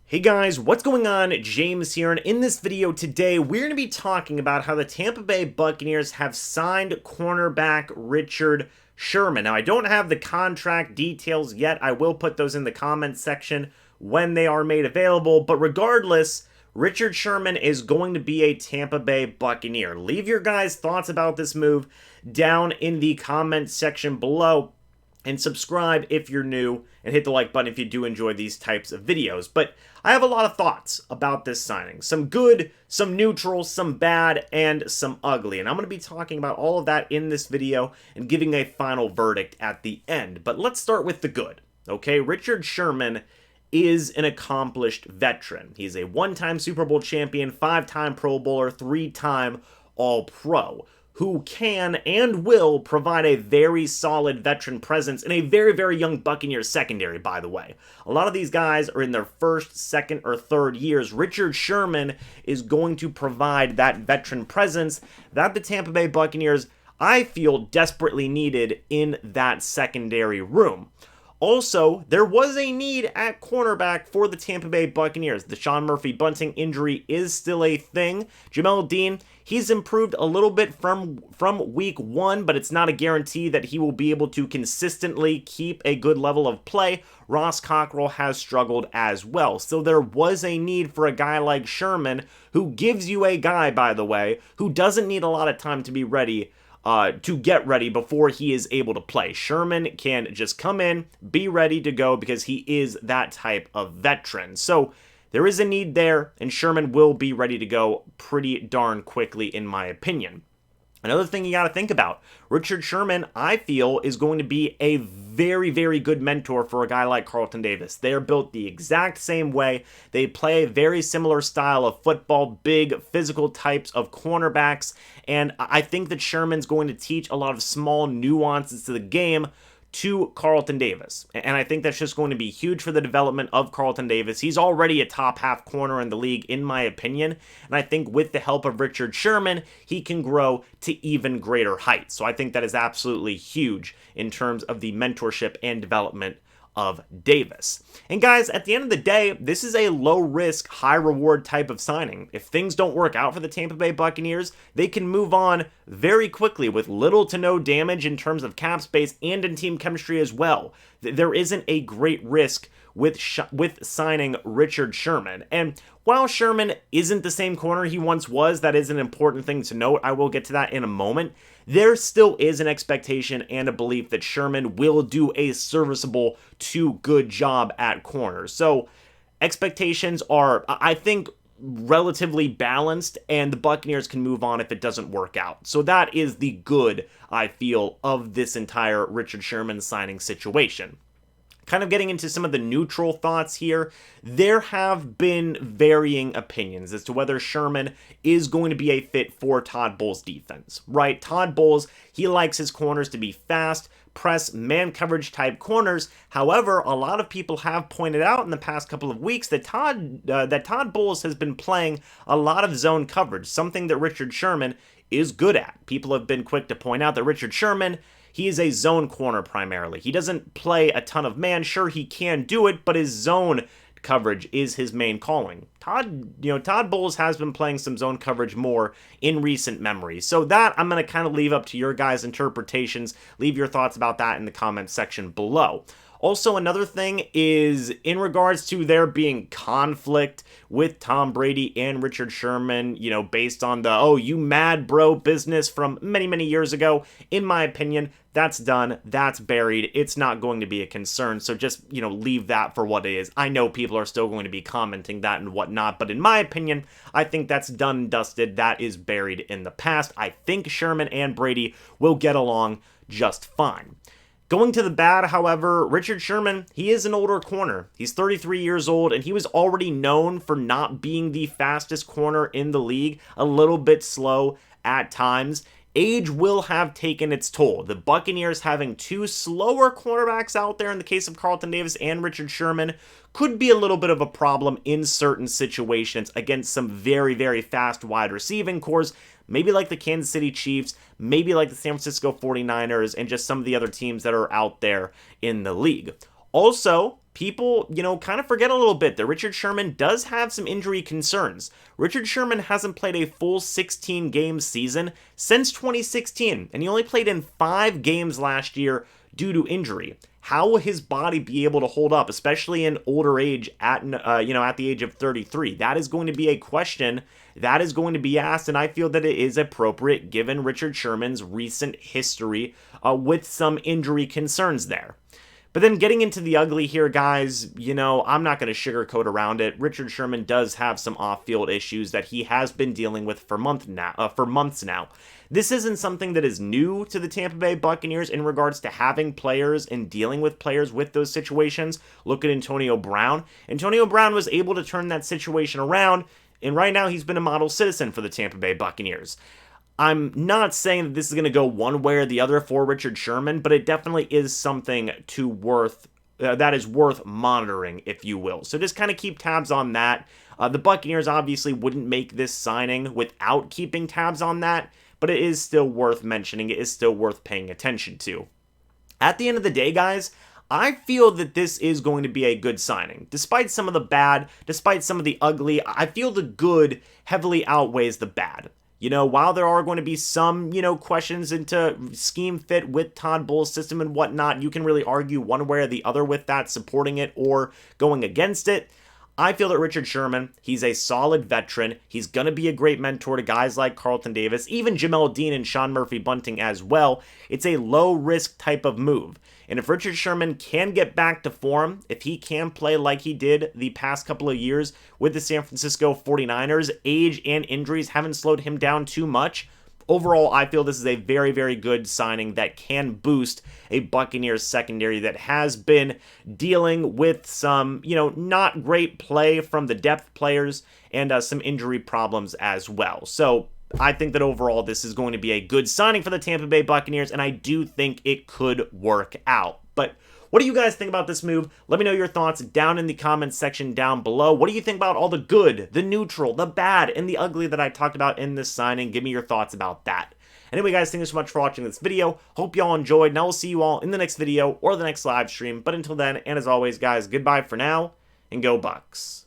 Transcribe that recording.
Hey guys, what's going on? James here, and in this video today, we're going to be talking about how the Tampa Bay Buccaneers have signed cornerback Richard Sherman. Now, I don't have the contract details yet. I will put those in the comments section when they are made available, but regardless, Richard Sherman is going to be a Tampa Bay Buccaneer. Leave your guys' thoughts about this move down in the comments section below. And subscribe if you're new, and hit the like button if you do enjoy these types of videos. But I have a lot of thoughts about this signing. Some good, some neutral, some bad, and some ugly. And I'm going to be talking about all of that in this video and giving a final verdict at the end. But let's start with the good. Okay, Richard Sherman is an accomplished veteran. He's a one-time Super Bowl champion, 5-time Pro Bowler, 3-time All-Pro, who can and will provide a very solid veteran presence in a very, very young Buccaneers secondary, by the way. A lot of these guys are in their first, second, or third years. Richard Sherman is going to provide that veteran presence that the Tampa Bay Buccaneers, I feel, desperately needed in that secondary room. Also, there was a need at cornerback for the Tampa Bay Buccaneers. The Sean Murphy-Bunting injury is still a thing. Jamel Dean, he's improved a little bit from week 1, but it's not a guarantee that he will be able to consistently keep a good level of play. Ross Cockrell has struggled as well. So there was a need for a guy like Sherman, who gives you a guy, by the way, who doesn't need a lot of time to be ready, to get ready before he is able to play. Sherman can just come in, be ready to go, because he is that type of veteran. So there is a need there, and Sherman will be ready to go pretty darn quickly, in my opinion. Another thing you got to think about, Richard Sherman, I feel, is going to be a very, very good mentor for a guy like Carlton Davis. They are built the exact same way. They play a very similar style of football, big, physical types of cornerbacks, and I think that Sherman's going to teach a lot of small nuances to the game to Carlton Davis. And I think that's just going to be huge for the development of Carlton Davis. He's already a top half corner in the league, in my opinion. And I think with the help of Richard Sherman, he can grow to even greater heights. So I think that is absolutely huge in terms of the mentorship and development of Davis. And guys, at the end of the day, this is a low risk, high reward type of signing. If things don't work out for the Tampa Bay Buccaneers, they can move on very quickly with little to no damage in terms of cap space and in team chemistry as well. There isn't a great risk with signing Richard Sherman. And while Sherman isn't the same corner he once was, that is an important thing to note. I will get to that in a moment. There still is an expectation and a belief that Sherman will do a serviceable to good job at corner. So expectations are, I think, relatively balanced, and the Buccaneers can move on if it doesn't work out. So that is the good, I feel, of this entire Richard Sherman signing situation. Kind of getting into some of the neutral thoughts here, there have been varying opinions as to whether Sherman is going to be a fit for Todd Bowles' defense, right? Todd Bowles, he likes his corners to be fast, press, man coverage type corners. However, a lot of people have pointed out in the past couple of weeks that Todd Bowles has been playing a lot of zone coverage, something that Richard Sherman is good at. People have been quick to point out that Richard Sherman, he is a zone corner primarily. He doesn't play a ton of man. Sure, he can do it, but his zone coverage is his main calling. Todd Bowles has been playing some zone coverage more in recent memory. So that I'm going to kind of leave up to your guys' interpretations. Leave your thoughts about that in the comments section below. Also, another thing is in regards to there being conflict with Tom Brady and Richard Sherman, based on the, oh, you mad bro business from many, many years ago. In my opinion, that's done. That's buried. It's not going to be a concern. So just, leave that for what it is. I know people are still going to be commenting that and whatnot, but in my opinion, I think that's done and dusted. That is buried in the past. I think Sherman and Brady will get along just fine. Going to the bad, however, Richard Sherman, he is an older corner. He's 33 years old, and he was already known for not being the fastest corner in the league, a little bit slow at times. Age will have taken its toll. The Buccaneers having two slower cornerbacks out there in the case of Carlton Davis and Richard Sherman could be a little bit of a problem in certain situations against some very, very fast wide receiving cores, maybe like the Kansas City Chiefs, maybe like the San Francisco 49ers, and just some of the other teams that are out there in the league. Also, people, kind of forget a little bit that Richard Sherman does have some injury concerns. Richard Sherman hasn't played a full 16-game season since 2016, and he only played in 5 games last year due to injury. How will his body be able to hold up, especially in older age at the age of 33? That is going to be a question that is going to be asked, and I feel that it is appropriate given Richard Sherman's recent history with some injury concerns there. But then getting into the ugly here, guys, I'm not going to sugarcoat around it. Richard Sherman does have some off-field issues that he has been dealing with for months now. This isn't something that is new to the Tampa Bay Buccaneers in regards to having players and dealing with players with those situations. Look at Antonio Brown. Antonio Brown was able to turn that situation around, and right now he's been a model citizen for the Tampa Bay Buccaneers. I'm not saying that this is going to go one way or the other for Richard Sherman, but it definitely is something that is worth monitoring, if you will. So just kind of keep tabs on that. The Buccaneers obviously wouldn't make this signing without keeping tabs on that, but it is still worth mentioning. It is still worth paying attention to. At the end of the day, guys, I feel that this is going to be a good signing. Despite some of the bad, despite some of the ugly, I feel the good heavily outweighs the bad. While there are going to be some, questions into scheme fit with Todd Bowles' system and whatnot, you can really argue one way or the other with that, supporting it or going against it. I feel that Richard Sherman, he's a solid veteran. He's going to be a great mentor to guys like Carlton Davis, even Jamel Dean and Sean Murphy-Bunting as well. It's a low-risk type of move. And if Richard Sherman can get back to form, if he can play like he did the past couple of years with the San Francisco 49ers, age and injuries haven't slowed him down too much. Overall, I feel this is a very, very good signing that can boost a Buccaneers secondary that has been dealing with some, not great play from the depth players and some injury problems as well. So I think that overall this is going to be a good signing for the Tampa Bay Buccaneers, and I do think it could work out. But what do you guys think about this move? Let me know your thoughts down in the comments section down below. What do you think about all the good, the neutral, the bad, and the ugly that I talked about in this signing? Give me your thoughts about that. Anyway, guys, thank you so much for watching this video. Hope y'all enjoyed, and I will see you all in the next video or the next live stream. But until then, and as always, guys, goodbye for now, and go Bucs.